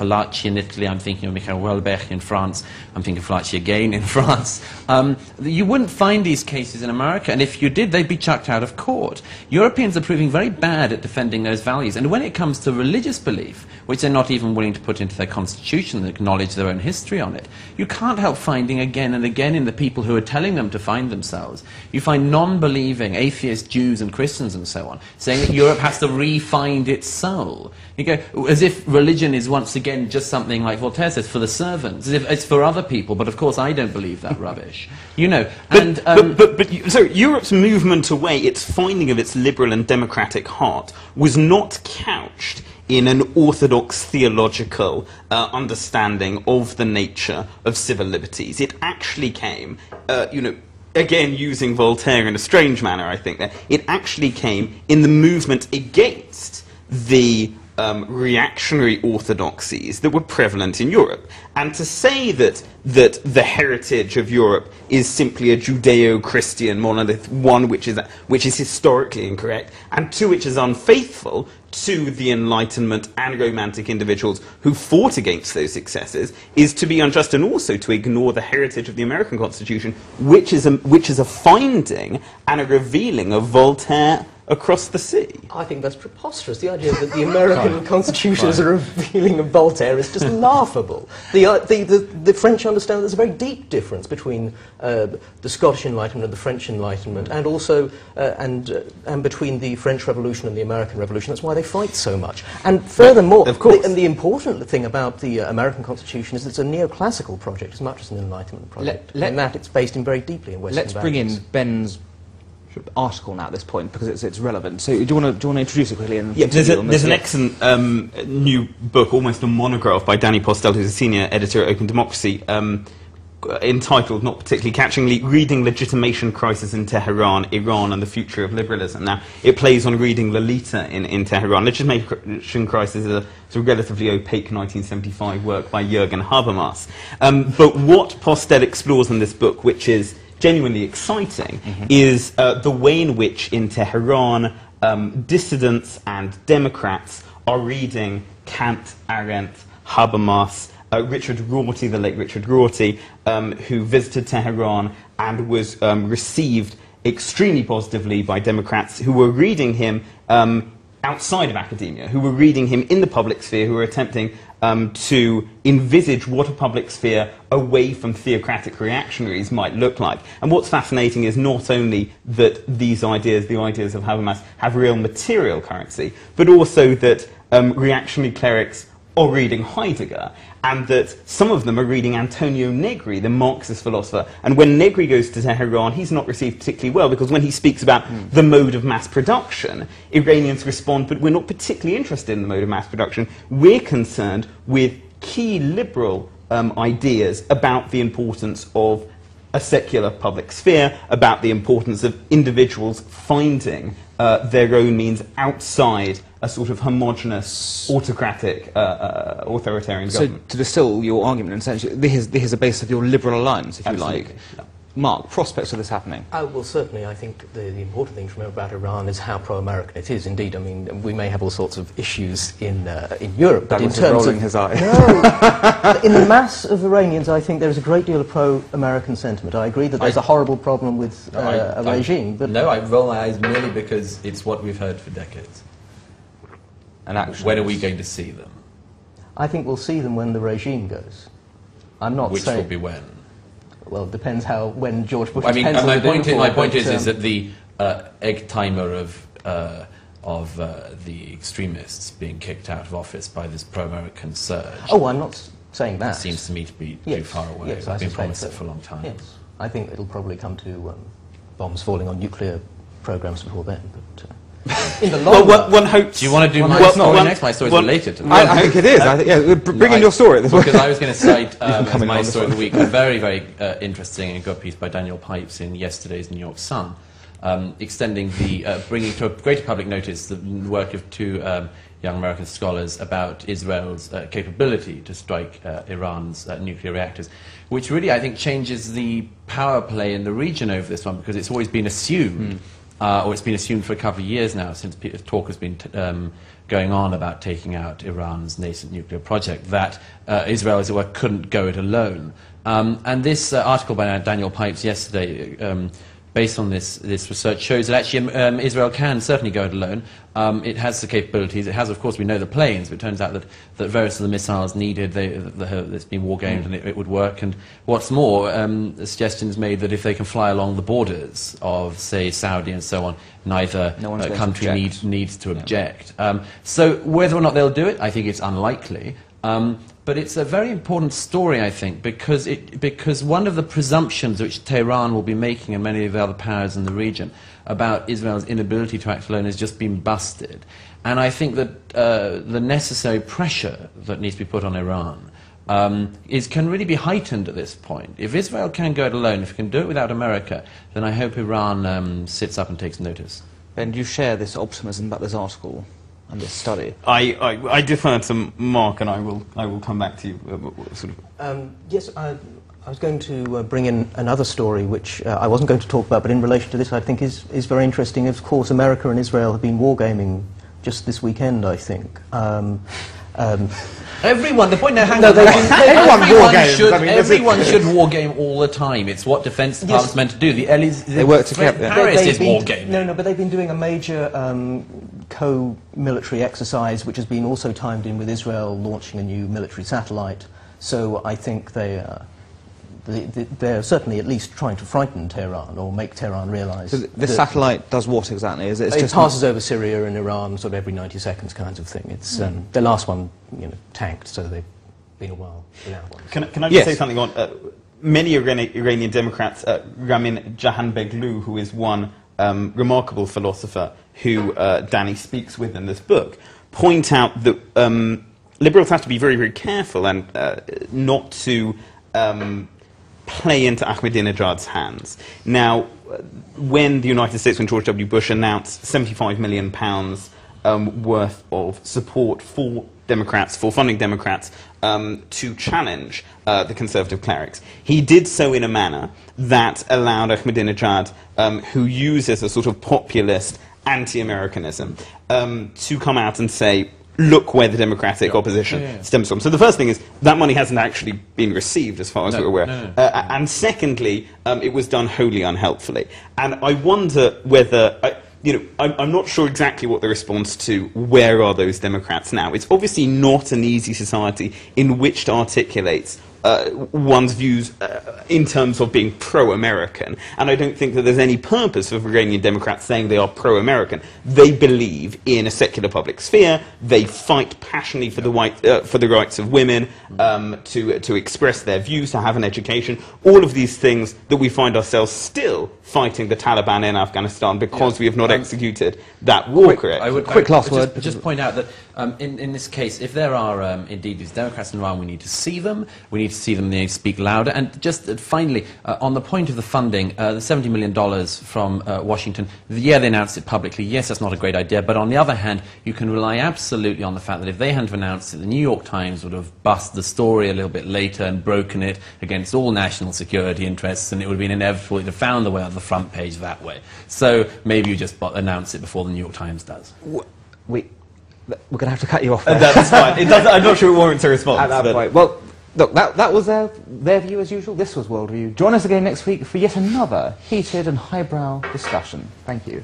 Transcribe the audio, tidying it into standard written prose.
Fallaci in Italy, I'm thinking of Michael Houellebecq in France, I'm thinking of Fallaci again in France. You wouldn't find these cases in America, and if you did, they'd be chucked out of court. Europeans are proving very bad at defending those values, and when it comes to religious belief, which they're not even willing to put into their constitution and acknowledge their own history on it, you can't help finding again and again in the people who are telling them to find themselves, you find non-believing atheist Jews and Christians and so on, saying that Europe has to re-find its soul. You go, as if religion is once again just something like Voltaire says, for the servants, as if it's for other people, but of course I don't believe that rubbish. You know, so Europe's movement away, its finding of its liberal and democratic heart, was not couched in an orthodox theological understanding of the nature of civil liberties. It actually came, you know, again using Voltaire in a strange manner, I think, that it actually came in the movement against the reactionary orthodoxies that were prevalent in Europe. And to say that the heritage of Europe is simply a Judeo-Christian monolith, one which is historically incorrect, and two which is unfaithful to the Enlightenment and Romantic individuals who fought against those successes, is to be unjust, and also to ignore the heritage of the American Constitution, which is a finding and a revealing of Voltaire across the sea. I think that's preposterous. The idea that the American Constitution is a revealing of Voltaire is just laughable. The French understand there's a very deep difference between the Scottish Enlightenment and the French Enlightenment, and also and between the French Revolution and the American Revolution. That's why they fight so much. And furthermore, of course, the important thing about the American Constitution is it's a neoclassical project as much as an Enlightenment project. And that it's based in very deeply in Western Let's values. bring in Ben's article now at this point, because it's relevant. So do you want to introduce it quickly? And yeah, there's an excellent new book, almost a monograph, by Danny Postel, who's a senior editor at Open Democracy, entitled, not particularly catchingly, Reading Legitimation Crisis in Tehran, Iran and the Future of Liberalism. Now, it plays on reading Lolita in Tehran. Legitimation Crisis is a relatively opaque 1975 work by Jürgen Habermas. But what Postel explores in this book, which is genuinely exciting, is the way in which in Tehran dissidents and Democrats are reading Kant, Arendt, Habermas, Richard Rorty, the late Richard Rorty, who visited Tehran and was received extremely positively by Democrats who were reading him outside of academia, who were reading him in the public sphere, who were attempting to envisage what a public sphere away from theocratic reactionaries might look like. And what's fascinating is not only that these ideas, the ideas of Habermas, have real material currency, but also that reactionary clerics are reading Heidegger, and that some of them are reading Antonio Negri, the Marxist philosopher. And when Negri goes to Tehran, he's not received particularly well, because when he speaks about the mode of mass production, Iranians respond, but we're not particularly interested in the mode of mass production. We're concerned with key liberal ideas about the importance of a secular public sphere, about the importance of individuals finding their own means outside a sort of homogenous, autocratic, authoritarian government. So, to distill your argument, essentially, this is a base of your liberal alliance, if Absolutely. you like. Yeah. Mark, prospects of this happening? Well, certainly, I think the important thing to remember about Iran is how pro-American it is. Indeed, I mean, we may have all sorts of issues in Europe, but in terms rolling of his eye. No, in the mass of Iranians, I think there is a great deal of pro-American sentiment. I agree that there's a horrible problem with a regime, but no, I roll my eyes merely because it's what we've heard for decades. And actually, when are we going to see them? I think we'll see them when the regime goes. I'm not Which saying... will be when? Well, it depends when George Bush's I mean, pencil my is in point, for, my point but, is that the egg timer of the extremists being kicked out of office by this pro-American surge. Oh, I'm not saying that. Seems to me to be too far away. Yes, I've been suspect promised so. it for a long time. Yes, I think it'll probably come to bombs falling on nuclear programs before then. But in the long run, one hopes. Do you want to do my story next? My story is related to that. I think it is. I think, yeah, bring in your story at this point. Because I was going to cite as coming my on this story of one. the week a very, very interesting and good piece by Daniel Pipes in yesterday's New York Sun, extending the, bringing to a greater public notice the work of two young American scholars about Israel's capability to strike Iran's nuclear reactors, which really, I think, changes the power play in the region over this one, because it's always been assumed, or it's been assumed for a couple of years now, since talk has been going on about taking out Iran's nascent nuclear project, that Israel, as it were, couldn't go it alone. And this article by Daniel Pipes yesterday, based on this research, shows that actually Israel can certainly go it alone. It has the capabilities. It has, of course, we know the planes, but it turns out that various of the missiles needed, it's been war-gamed and it would work. And what's more, the suggestion is made that if they can fly along the borders of, say, Saudi and so on, neither country needs to object. So whether or not they'll do it, I think it's unlikely. But it's a very important story, I think, because one of the presumptions which Tehran will be making and many of the other powers in the region about Israel's inability to act alone has just been busted. And I think that the necessary pressure that needs to be put on Iran can really be heightened at this point. If Israel can go it alone, if it can do it without America, then I hope Iran sits up and takes notice. Ben, do you share this optimism about this article and this study? I defer to Mark, and I will come back to you. Yes, I was going to bring in another story, which I wasn't going to talk about, but in relation to this, I think is very interesting. Of course, America and Israel have been wargaming just this weekend, I think. Everyone, the point now, everyone should wargame all the time. It's what Defense Department's meant to do. They work together. Paris is wargaming. No, but they've been doing a major co-military exercise, which has been also timed in with Israel launching a new military satellite. So I think they're certainly at least trying to frighten Tehran or make Tehran realise. So this satellite does what exactly? It passes over Syria and Iran sort of every 90 seconds kinds of thing. It's the last one, tanked, so they've been a while without one. Can I just say something on many Iranian Democrats? Ramin Jahanbegloo, who is one remarkable philosopher who Danny speaks with in this book, point out that liberals have to be very, very careful and not to play into Ahmadinejad's hands. Now, when the United States, when George W. Bush announced £75 million worth of support for Democrats, for funding Democrats, to challenge the conservative clerics, he did so in a manner that allowed Ahmadinejad, who uses a sort of populist anti-Americanism, to come out and say, look where the Democratic opposition stems from. So the first thing is, that money hasn't actually been received, as far as we're aware. And secondly, it was done wholly unhelpfully. And I wonder whether, I'm not sure exactly what the response to where are those Democrats now. It's obviously not an easy society in which to articulate one's views in terms of being pro-American. And I don't think that there's any purpose for Iranian Democrats saying they are pro-American. They believe in a secular public sphere. They fight passionately for the rights of women, to express their views, to have an education. All of these things that we find ourselves still fighting the Taliban in Afghanistan because we have not executed that war correctly. I would just point out that in this case, if there are indeed these Democrats in Iran, we need to see them. We need to see them, they need to speak louder. And just finally, on the point of the funding, the $70 million from Washington, they announced it publicly. Yes, that's not a great idea. But on the other hand, you can rely absolutely on the fact that if they hadn't announced it, the New York Times would have busted the story a little bit later and broken it against all national security interests, and it would have been inevitable. It would have found the way on the front page that way. So maybe you just announce it before the New York Times does. We're going to have to cut you off there. That's fine. I'm not sure it warrants a response. At that point. Well, look, that was their view as usual. This was Worldview. Join us again next week for yet another heated and highbrow discussion. Thank you.